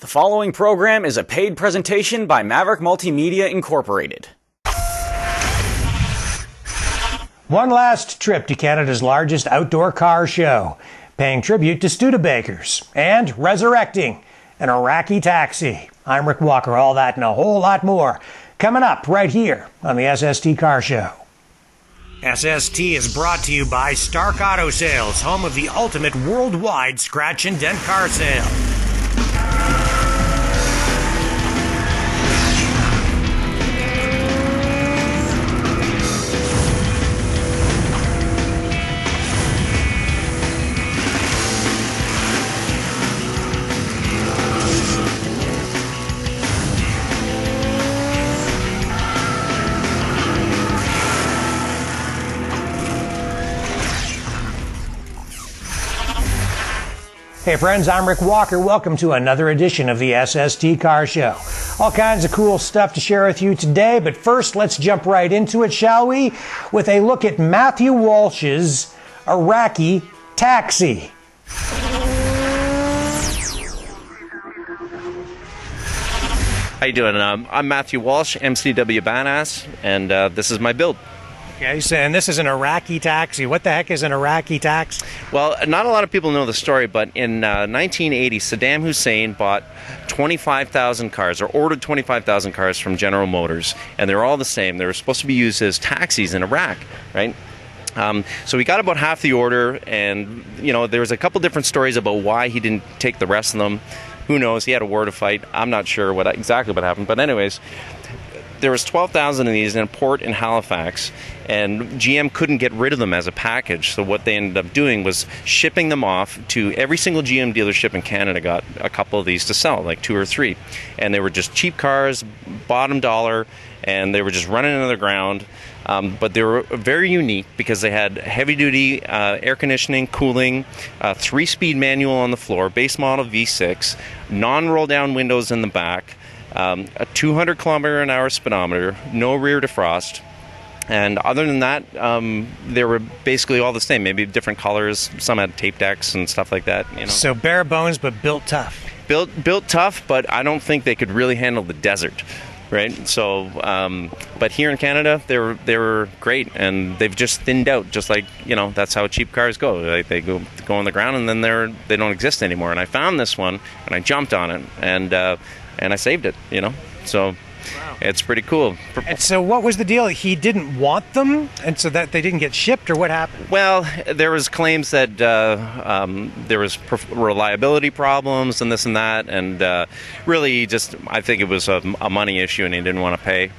The following program is a paid presentation by Maverick Multimedia Incorporated. One last trip to Canada's largest outdoor car show, paying tribute to Studebakers and resurrecting an Iraqi taxi. I'm Rick Walker. All that and a whole lot more coming up right here on the SST Car Show. SST is brought to you by Stark Auto Sales, home of the ultimate worldwide scratch and dent car sale. Hey friends, I'm Rick Walker. Welcome to another edition of the SST Car Show. All kinds of cool stuff to share with you today, but first let's jump right into it, shall we? With a look at Matthew Walsh's Iraqi taxi. How you doing? I'm Matthew Walsh, MCW Badass, and this is my build. Okay, and this is an Iraqi taxi. What the heck is an Iraqi taxi? Well, not a lot of people know the story, but in 1980, Saddam Hussein bought 25,000 cars, or ordered 25,000 cars from General Motors, and they're all the same. They were supposed to be used as taxis in Iraq, right? So we got about half the order, and there was a couple different stories about why he didn't take the rest of them. Who knows? He had a war to fight. I'm not sure exactly what happened, but anyways, there was 12,000 of these in a port in Halifax, and GM couldn't get rid of them as a package. So what they ended up doing was shipping them off to every single GM dealership in Canada. Got a couple of these to sell, like 2 or 3, and they were just cheap cars, bottom dollar, and they were just running into the ground. But they were very unique because they had heavy-duty air conditioning, cooling, 3-speed manual on the floor, base model V6, non-roll-down windows in the back, a 200 kilometer an hour speedometer, no rear defrost, and other than that, they were basically all the same. Maybe different colors. Some had tape decks and stuff like that. So bare bones, but built tough. Built tough, but I don't think they could really handle the desert. Right, so, but here in Canada, they were great, and they've just thinned out. Just like that's how cheap cars go. Like they go on the ground, and then they don't exist anymore. And I found this one, and I jumped on it, and I saved it. So. Wow. It's pretty cool. And so what was the deal? He didn't want them, and so that they didn't get shipped, or what happened? Well, there was claims that there was reliability problems and this and that, and really I think it was a money issue, and he didn't want to pay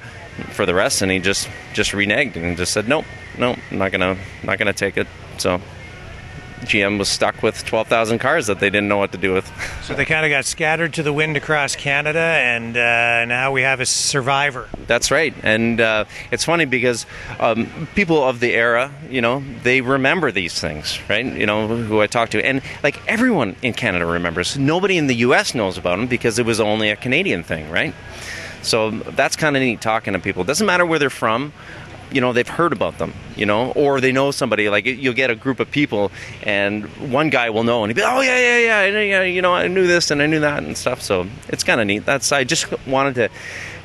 for the rest, and he just reneged and just said, nope, I'm not gonna take it. So GM was stuck with 12,000 cars that they didn't know what to do with. So they kind of got scattered to the wind across Canada, and now we have a survivor. That's right. And it's funny because people of the era, they remember these things, right? Who I talk to. And like everyone in Canada remembers. Nobody in the U.S. knows about them because it was only a Canadian thing, right? So that's kind of neat talking to people. It doesn't matter where they're from. They've heard about them, or they know somebody. Like you'll get a group of people, and one guy will know, and he'll be, oh yeah, I knew this and I knew that and stuff. So it's kind of neat. I just wanted to.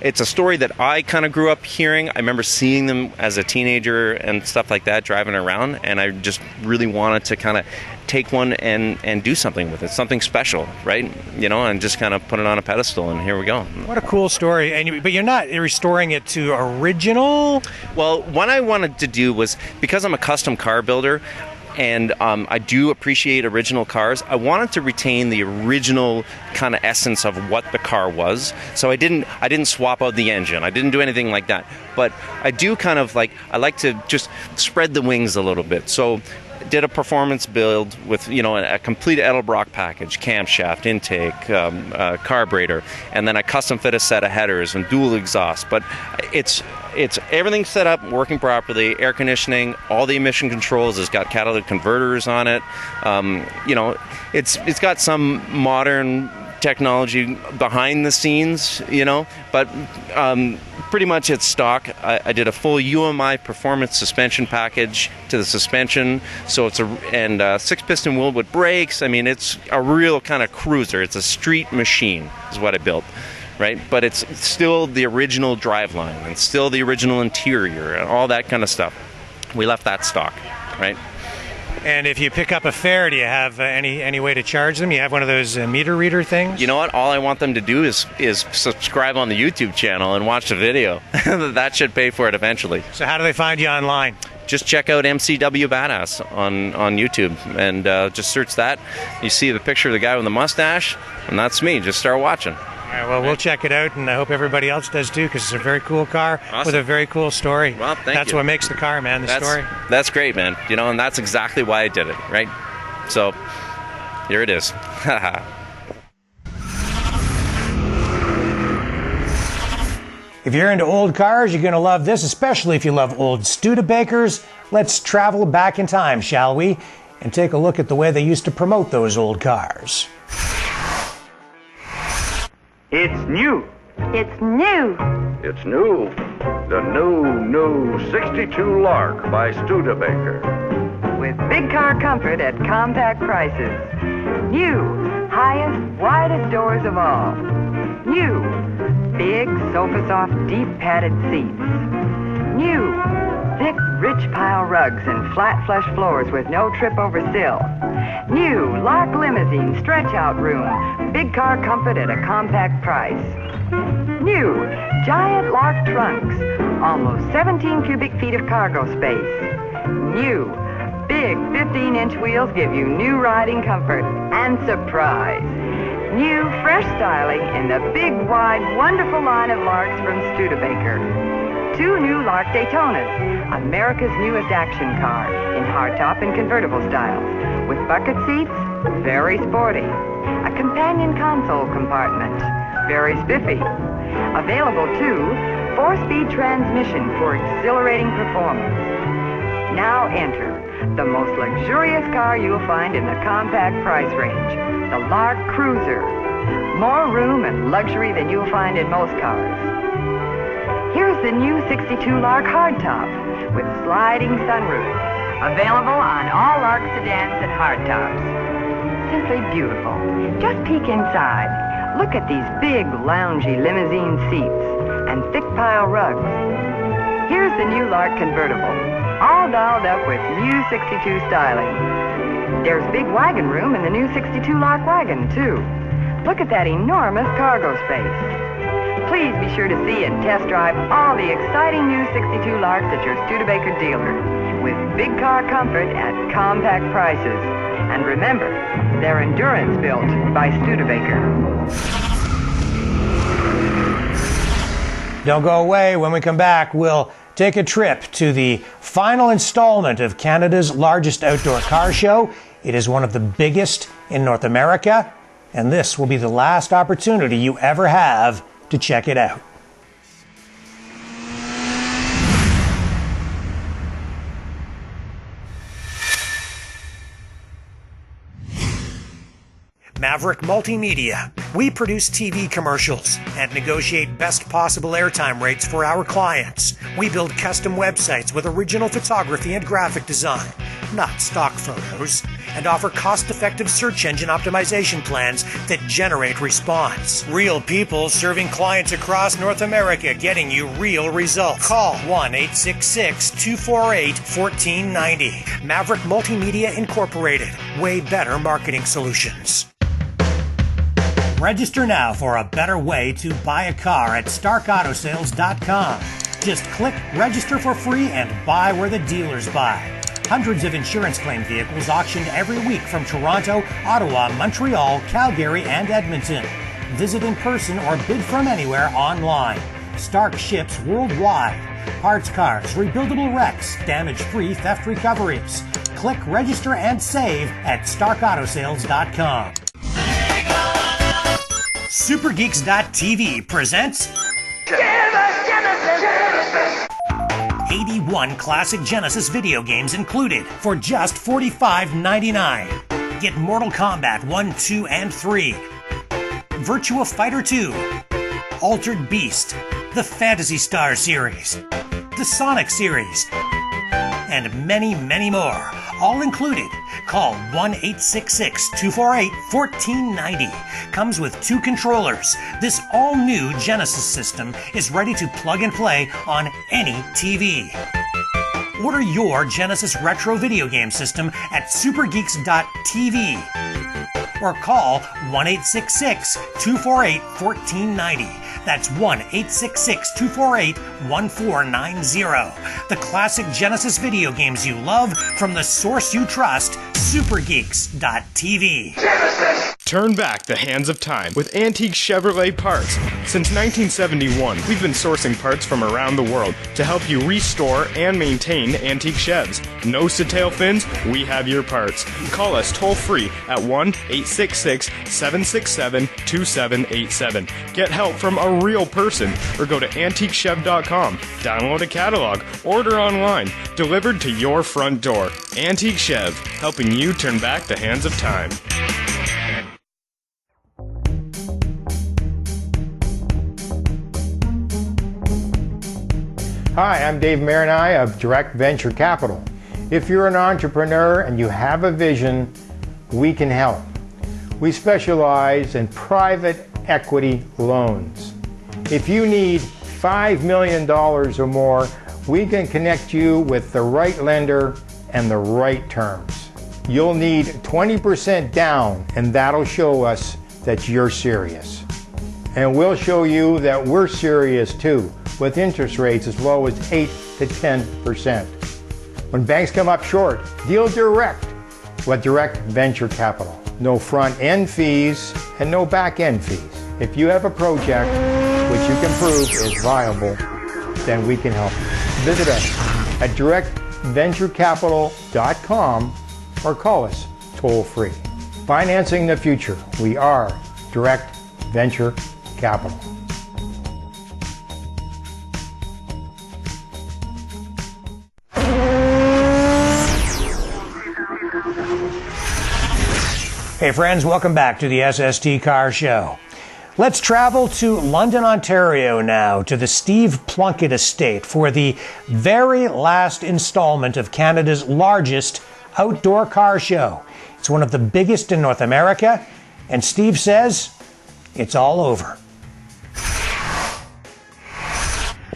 It's a story that I kind of grew up hearing. I remember seeing them as a teenager and stuff like that, driving around, and I just really wanted to kind of take one and do something with it, something special, right? And just kind of put it on a pedestal, and here we go. What a cool story. But you're not restoring it to original? Well, what I wanted to do was, because I'm a custom car builder, and I do appreciate original cars, I wanted to retain the original kind of essence of what the car was. So I didn't swap out the engine. I didn't do anything like that. But I do kind of I like to just spread the wings a little bit. So did a performance build with a complete Edelbrock package, camshaft, intake, carburetor, and then I custom fit a set of headers and dual exhaust. But it's everything set up, working properly, air conditioning, all the emission controls. It's got catalytic converters on it. It's got some modern technology behind the scenes, but pretty much it's stock. I did a full UMI performance suspension package to the suspension, so it's and 6-piston wheel with brakes. I mean, it's a real kind of cruiser. It's a street machine is what I built, right? But it's still the original driveline and still the original interior and all that kind of stuff. We left that stock, right? And if you pick up a fare, do you have any way to charge them? You have one of those meter reader things? You know what? All I want them to do is subscribe on the YouTube channel and watch the video. That should pay for it eventually. So how do they find you online? Just check out MCW Badass on YouTube and just search that. You see the picture of the guy with the mustache, and that's me. Just start watching. All right, well, we'll check it out, and I hope everybody else does too, because it's a very cool car with a very cool story. Well, thank you. That's what makes the car, man, the story. That's great, man. And that's exactly why I did it, right? So, here it is. If you're into old cars, you're going to love this, especially if you love old Studebakers. Let's travel back in time, shall we? And take a look at the way they used to promote those old cars. It's new. It's new. It's new. The new 62 Lark by Studebaker. With big car comfort at compact prices. New, highest, widest doors of all. New, big, sofa-soft, deep padded seats. New, thick, rich pile rugs and flat flush floors with no trip over sill. New, Lark limousine stretch-out room. Big car comfort at a compact price. New, giant Lark trunks. Almost 17 cubic feet of cargo space. New, big 15-inch wheels give you new riding comfort and surprise. New, fresh styling in the big, wide, wonderful line of Larks from Studebaker. 2 new Lark Daytonas, America's newest action car, in hardtop and convertible styles, with bucket seats, very sporty. A companion console compartment, very spiffy. Available too, 4-speed transmission for exhilarating performance. Now enter the most luxurious car you'll find in the compact price range, the Lark Cruiser. More room and luxury than you'll find in most cars. Here's the new 62 Lark hardtop with sliding sunroof. Available on all Lark sedans and hardtops. Simply beautiful. Just peek inside. Look at these big, loungy limousine seats and thick pile rugs. Here's the new Lark convertible, all dolled up with new 62 styling. There's big wagon room in the new 62 Lark wagon, too. Look at that enormous cargo space. Please be sure to see and test drive all the exciting new 62 Larks at your Studebaker dealer, with big car comfort at compact prices. And remember, they're endurance built by Studebaker. Don't go away. When we come back, we'll take a trip to the final installment of Canada's largest outdoor car show. It is one of the biggest in North America, and this will be the last opportunity you ever have to check it out. Maverick Multimedia. We produce TV commercials and negotiate best possible airtime rates for our clients. We build custom websites with original photography and graphic design, not stock photos, and offer cost-effective search engine optimization plans that generate response. Real people serving clients across North America, getting you real results. Call 1-866-248-1490. Maverick Multimedia Incorporated. Way better marketing solutions. Register now for a better way to buy a car at StarkAutoSales.com. Just click register for free and buy where the dealers buy. Hundreds of insurance claim vehicles auctioned every week from Toronto, Ottawa, Montreal, Calgary, and Edmonton. Visit in person or bid from anywhere online. Stark ships worldwide. Parts cars, rebuildable wrecks, damage-free theft recoveries. Click register and save at StarkAutoSales.com. SuperGeeks.tv presents 81 classic Genesis video games included for just $45.99. Get Mortal Kombat 1, 2, and 3, Virtua Fighter 2, Altered Beast, the Phantasy Star series, the Sonic series, and many, many more, all included. Call 1-866-248-1490. Comes with 2 controllers. This all-new Genesis system is ready to plug and play on any TV. Order your Genesis retro video game system at supergeeks.tv or call 1-866-248-1490. That's 1-866-248-1490. The classic Genesis video games you love from the source you trust, supergeeks.tv. Genesis. Turn back the hands of time with antique Chevrolet parts. Since 1971, we've been sourcing parts from around the world to help you restore and maintain antique Chevs. Nose to tail fins, we have your parts. Call us toll free at 1-866-767-2787. Get help from a real person or go to antiquechev.com. Download a catalog, order online, delivered to your front door. Antique Chev, helping you turn back the hands of time. Hi, I'm Dave Marinai of Direct Venture Capital. If you're an entrepreneur and you have a vision, we can help. We specialize in private equity loans. If you need $5 million or more, we can connect you with the right lender and the right terms. You'll need 20% down, and that'll show us that you're serious. And we'll show you that we're serious too, with interest rates as low as 8 to 10%. When banks come up short, deal direct with Direct Venture Capital. No front-end fees and no back-end fees. If you have a project which you can prove is viable, then we can help you. Visit us at directventurecapital.com or call us toll-free. Financing the future. We are Direct Venture Capital. Hey friends, welcome back to the SST Car Show. Let's travel to London, Ontario now, to the Steve Plunkett estate for the very last installment of Canada's largest outdoor car show. It's one of the biggest in North America, and Steve says it's all over.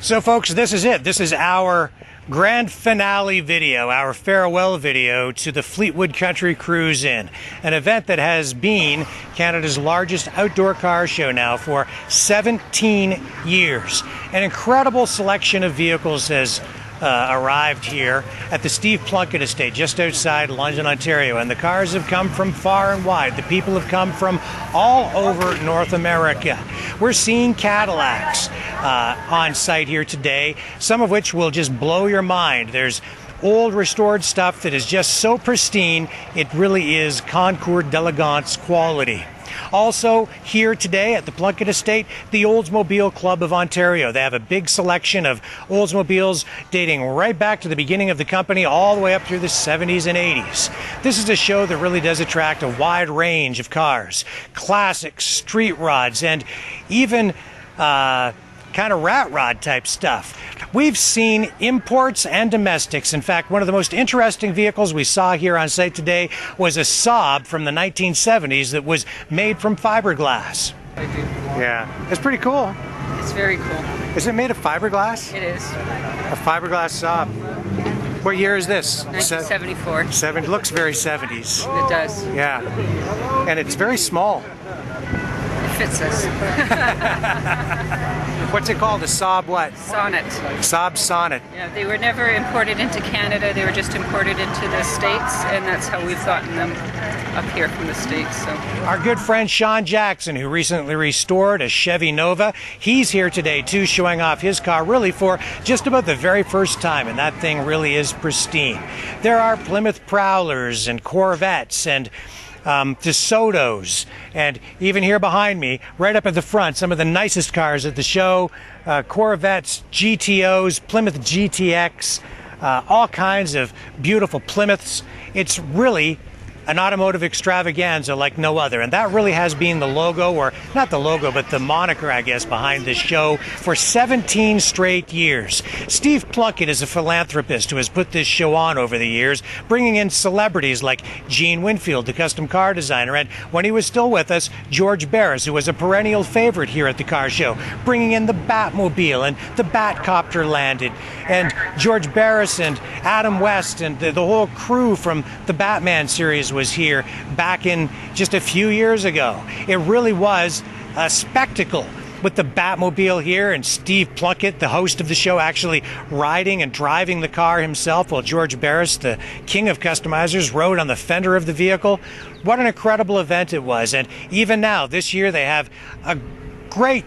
So folks, this is it. This is our grand finale video, our farewell video to the Fleetwood Country Cruise In, an event that has been Canada's largest outdoor car show now for 17 years. An incredible selection of vehicles has arrived here at the Steve Plunkett estate just outside London, Ontario, and the cars have come from far and wide. The people have come from all over North America. We're seeing Cadillacs on site here today, some of which will just blow your mind. There's old restored stuff that is just so pristine, it really is Concours d'Elegance quality. Also here today at the Plunkett Estate, the Oldsmobile Club of Ontario. They have a big selection of Oldsmobiles dating right back to the beginning of the company, all the way up through the 70s and 80s. This is a show that really does attract a wide range of cars, classics, street rods, and even kind of rat rod type stuff. We've seen imports and domestics. In fact, one of the most interesting vehicles we saw here on site today was a Saab from the 1970s that was made from fiberglass. Yeah, it's pretty cool. It's very cool. Is it made of fiberglass? It is. A fiberglass Saab. What year is this? 1974. It looks very 70s. It does. Yeah. And it's very small. It fits us. What's it called? A Saab what? Sonnet. Saab Sonnet. Yeah, they were never imported into Canada. They were just imported into the States, and that's how we've gotten them up here from the States. So. Our good friend Sean Jackson, who recently restored a Chevy Nova, he's here today too, showing off his car really for just about the very first time, and that thing really is pristine. There are Plymouth Prowlers and Corvettes and DeSotos, and even here behind me, right up at the front, some of the nicest cars at the show, Corvettes, GTOs, Plymouth GTX, all kinds of beautiful Plymouths. It's really an automotive extravaganza like no other. And that really has been the logo, or not the logo, but the moniker, I guess, behind this show for 17 straight years. Steve Plunkett is a philanthropist who has put this show on over the years, bringing in celebrities like Gene Winfield, the custom car designer, and when he was still with us, George Barris, who was a perennial favorite here at the car show, bringing in the Batmobile, and the Batcopter landed, and George Barris and Adam West and the whole crew from the Batman series was here back in just a few years ago. It really was a spectacle with the Batmobile here and Steve Plunkett, the host of the show, actually riding and driving the car himself while George Barris, the king of customizers, rode on the fender of the vehicle. What an incredible event it was. And even now, this year, they have a great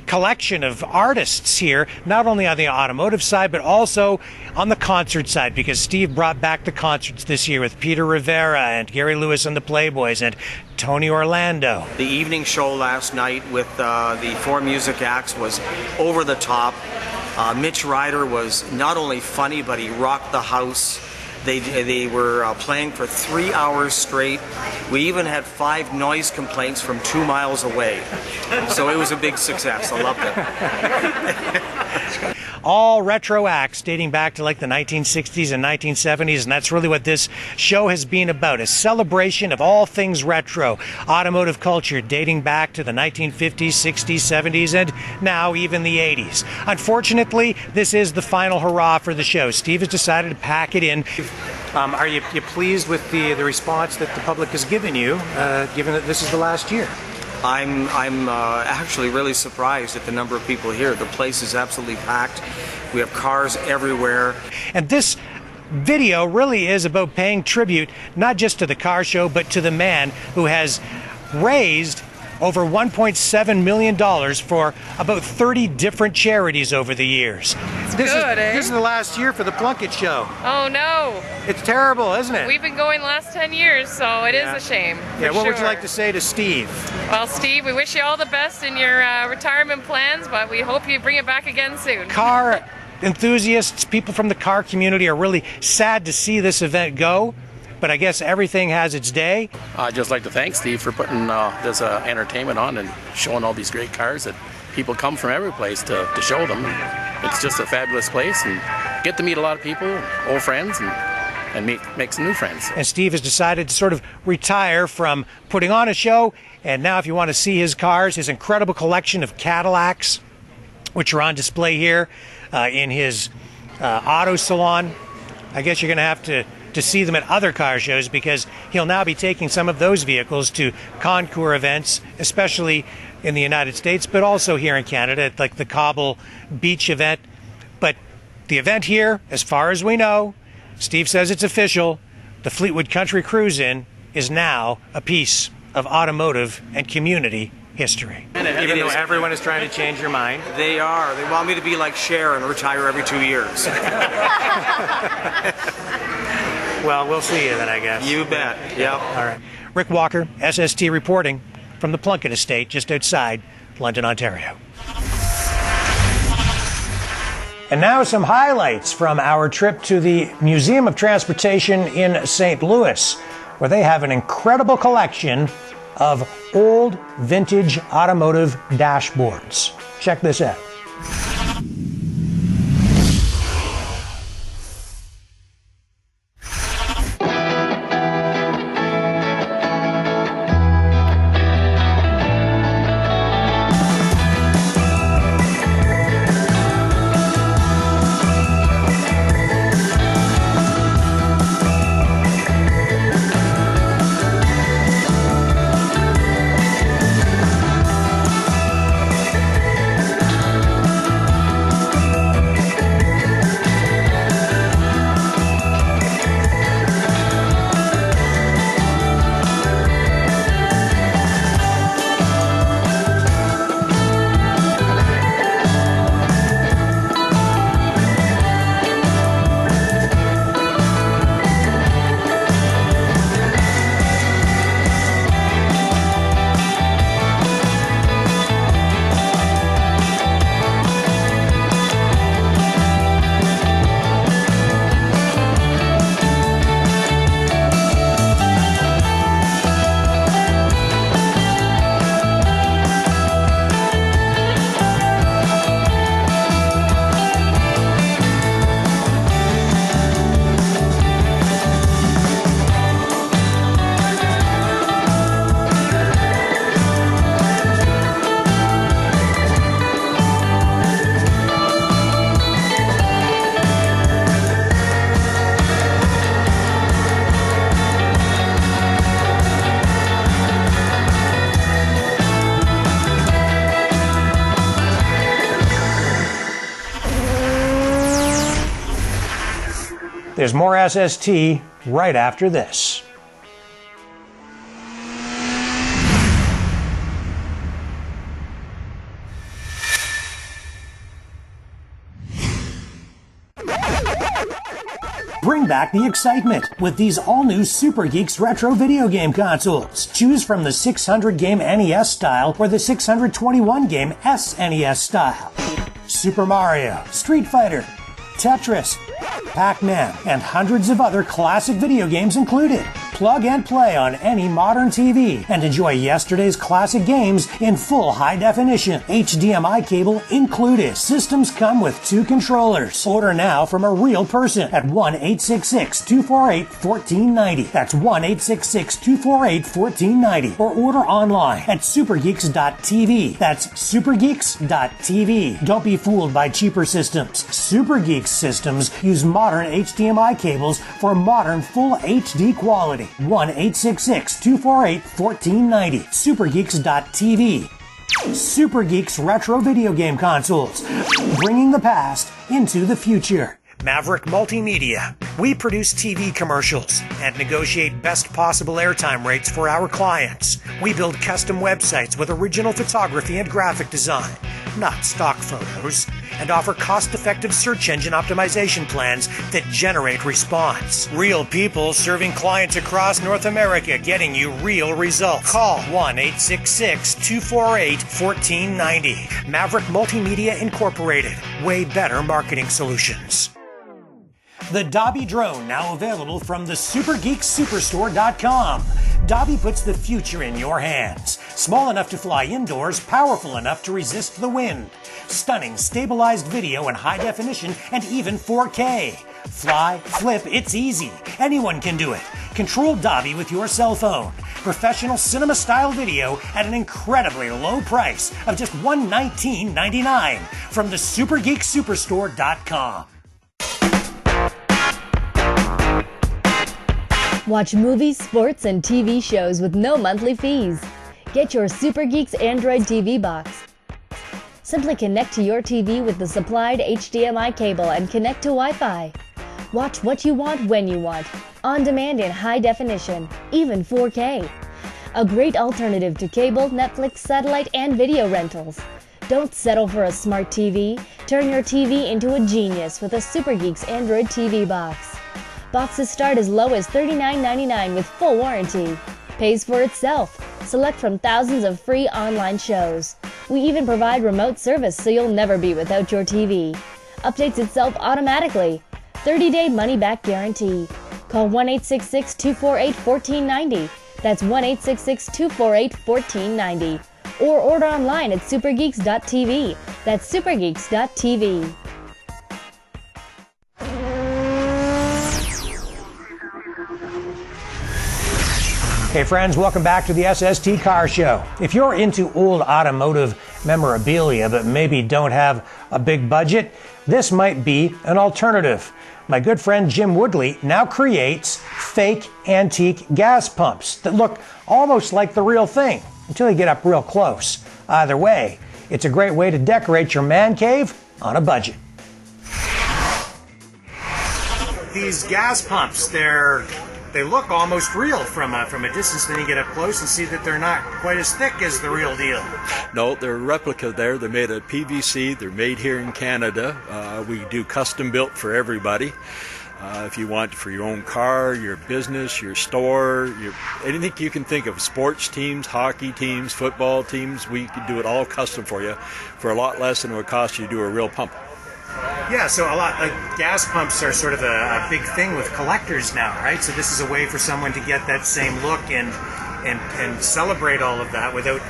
collection of artists here, not only on the automotive side, but also on the concert side, because Steve brought back the concerts this year with Peter Rivera and Gary Lewis and the Playboys and Tony Orlando. The evening show last night with the 4 music acts was over the top. Mitch Ryder was not only funny, but he rocked the house. They were playing for 3 hours straight. We even had 5 noise complaints from 2 miles away. So it was a big success. I loved it. All retro acts dating back to like the 1960s and 1970s, and that's really what this show has been about, a celebration of all things retro, automotive culture dating back to the 1950s, 60s, 70s, and now even the 80s. Unfortunately, this is the final hurrah for the show. Steve has decided to pack it in. Are you pleased with the response that the public has given you, given that this is the last year? I'm actually really surprised at the number of people here. The place is absolutely packed. We have cars everywhere. And this video really is about paying tribute not just to the car show, but to the man who has raised over $1.7 million for about 30 different charities over the years. This is the last year for the Plunkett show. Oh no. It's terrible, isn't it? We've been going the last 10 years, so it is a shame. Yeah, what would you like to say to Steve? Well, Steve, we wish you all the best in your retirement plans, but we hope you bring it back again soon. Car enthusiasts, people from the car community are really sad to see this event go. But I guess everything has its day. I'd just like to thank Steve for putting this entertainment on and showing all these great cars that people come from every place to show them. It's just a fabulous place, and get to meet a lot of people, old friends, and make some new friends. And Steve has decided to sort of retire from putting on a show, and now if you want to see his cars, his incredible collection of Cadillacs, which are on display here in his auto salon, I guess you're going to have to see them at other car shows, because he'll now be taking some of those vehicles to concours events, especially in the United States, but also here in Canada at like the Cobble Beach event. But the event here, as far as we know, Steve says it's official, the Fleetwood Country Cruise-In is now a piece of automotive and community history. Even though everyone is trying to change your mind. They are. They want me to be like Cher and retire every 2 years. Well, we'll see you then, I guess. You bet. Yep. All right. Rick Walker, SST reporting from the Plunkett estate just outside London, Ontario. And now some highlights from our trip to the Museum of Transportation in St. Louis, where they have an incredible collection of old vintage automotive dashboards. Check this out. There's more SST right after this. Bring back the excitement with these all-new Super Geeks retro video game consoles. Choose from the 600-game NES style or the 621-game SNES style. Super Mario, Street Fighter, Tetris, Pac-Man, and hundreds of other classic video games included. Plug and play on any modern TV and enjoy yesterday's classic games in full high definition. HDMI cable included. Systems come with 2 controllers. Order now from a real person at 1-866-248-1490. That's 1-866-248-1490. Or order online at supergeeks.tv. That's supergeeks.tv. Don't be fooled by cheaper systems. Super Geeks systems use modern HDMI cables for modern full HD quality. 1-866-248-1490. Supergeeks.tv. Super Geeks retro video game consoles, bringing the past into the future. Maverick Multimedia. We produce TV commercials and negotiate best possible airtime rates for our clients. We build custom websites with original photography and graphic design, not stock photos, and offer cost-effective search engine optimization plans that generate response. Real people serving clients across North America, getting you real results. Call 1-866-248-1490. Maverick Multimedia Incorporated. Way better marketing solutions. The Dobby drone, now available from the SuperGeekSuperstore.com. Dobby puts the future in your hands. Small enough to fly indoors, powerful enough to resist the wind. Stunning, stabilized video in high definition and even 4K. Fly, flip, it's easy. Anyone can do it. Control Dobby with your cell phone. Professional cinema-style video at an incredibly low price of just $119.99 from the SuperGeekSuperstore.com. Watch movies, sports, and TV shows with no monthly fees. Get your Super Geeks Android TV box. Simply connect to your TV with the supplied HDMI cable and connect to Wi-Fi. Watch what you want when you want, on demand in high definition, even 4K. A great alternative to cable, Netflix, satellite, and video rentals. Don't settle for a smart TV. Turn your TV into a genius with a Super Geeks Android TV box. Boxes start as low as $39.99 with full warranty. Pays for itself. Select from thousands of free online shows. We even provide remote service so you'll never be without your TV. Updates itself automatically. 30-day money-back guarantee. Call 1-866-248-1490. That's 1-866-248-1490. Or order online at supergeeks.tv. That's supergeeks.tv. Hey friends, welcome back to the SST Car Show. If you're into old automotive memorabilia but maybe don't have a big budget, this might be an alternative. My good friend Jim Woodley now creates fake antique gas pumps that look almost like the real thing until you get up real close. Either way, it's a great way to decorate your man cave on a budget. These gas pumps, they look almost real from a distance. Then you get up close and see that they're not quite as thick as the real deal. No, they're a replica there. They're made of PVC. They're made here in Canada. We do custom built for everybody. If you want for your own car, your business, your store, anything you can think of, sports teams, hockey teams, football teams, we can do it all custom for you for a lot less than it would cost you to do a real pump. Yeah, so a lot gas pumps are sort of a big thing with collectors now, right? So this is a way for someone to get that same look and celebrate all of that without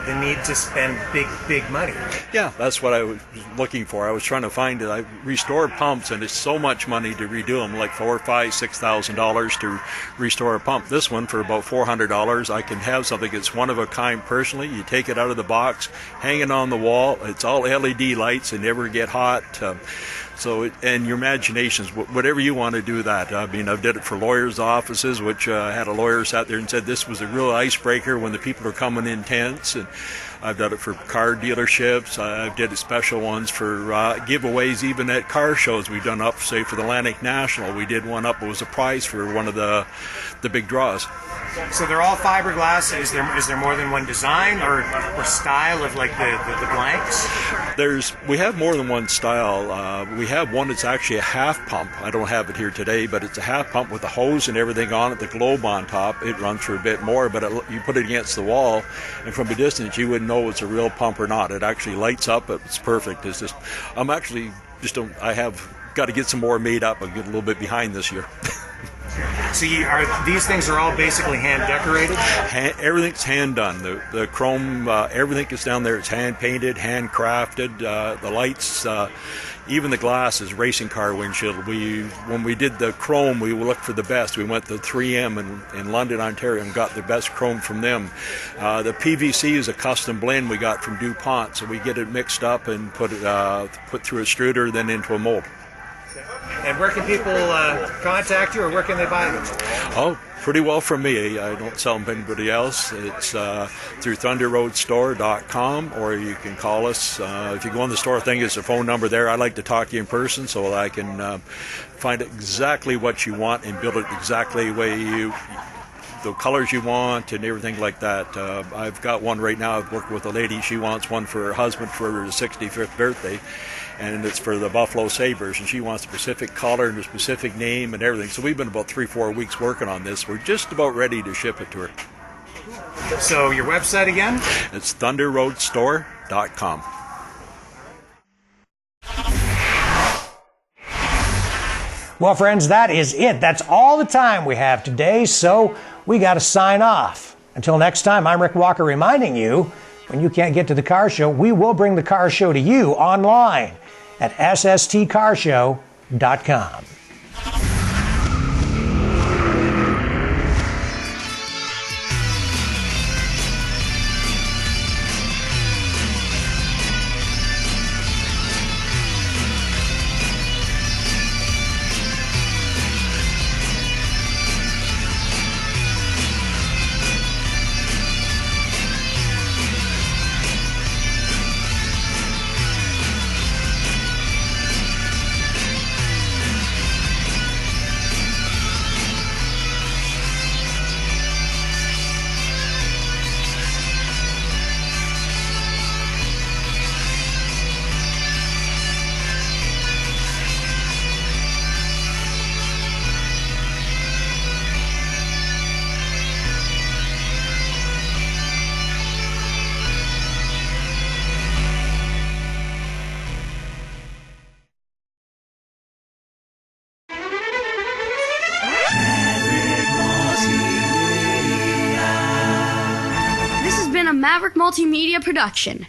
the need to spend big money. Yeah, that's what I was looking for. I was trying to find it. I restore pumps, and it's so much money to redo them, like $4,000, $5,000, $6,000 to restore a pump. This one for about $400, I can have something that's one of a kind personally. You take it out of the box, hang it on the wall. It's all LED lights and never get hot. And your imaginations, whatever you want to do that. I mean, I've did it for lawyers' offices, which had a lawyer sat there and said this was a real icebreaker when the people are coming in tense. And I've done it for car dealerships. I've did special ones for giveaways, even at car shows. We've done up, say, for the Atlantic National. We did one up. It was a prize for one of the big draws. So they're all fiberglass. Is there more than one design or style of like the blanks? We have more than one style. We have one that's actually a half pump. I don't have it here today, but it's a half pump with the hose and everything on it, the globe on top. It runs for a bit more, but you put it against the wall, and from a distance you wouldn't know it's a real pump or not. It actually lights up. It's perfect. It's just, I have got to get some more made up. I'll get a little bit behind this year. So these things are all basically hand decorated? Everything's hand done. The chrome, everything is down there. It's hand painted, hand crafted. The lights, even the glass is racing car windshield. When we did the chrome, we looked for the best. We went to 3M in London, Ontario, and got the best chrome from them. The PVC is a custom blend we got from DuPont, so we get it mixed up and put through a extruder, then into a mold. And where can people contact you, or where can they buy them? Oh, pretty well from me. I don't sell them to anybody else. It's through thunderroadstore.com, or you can call us. If you go on the store thing, there's a phone number there. I like to talk to you in person so I can find exactly what you want and build it exactly the way the colors you want and everything like that. I've got one right now. I've worked with a lady. She wants one for her husband for her 65th birthday, and it's for the Buffalo Sabres, and she wants a specific color and a specific name and everything. So we've been about 3-4 weeks working on this. We're just about ready to ship it to her. So your website again? It's thunderroadstore.com. Well, friends, that is it. That's all the time we have today, so we got to sign off. Until next time, I'm Rick Walker reminding you, when you can't get to the car show, we will bring the car show to you online at SSTcarshow.com. Maverick Multimedia production.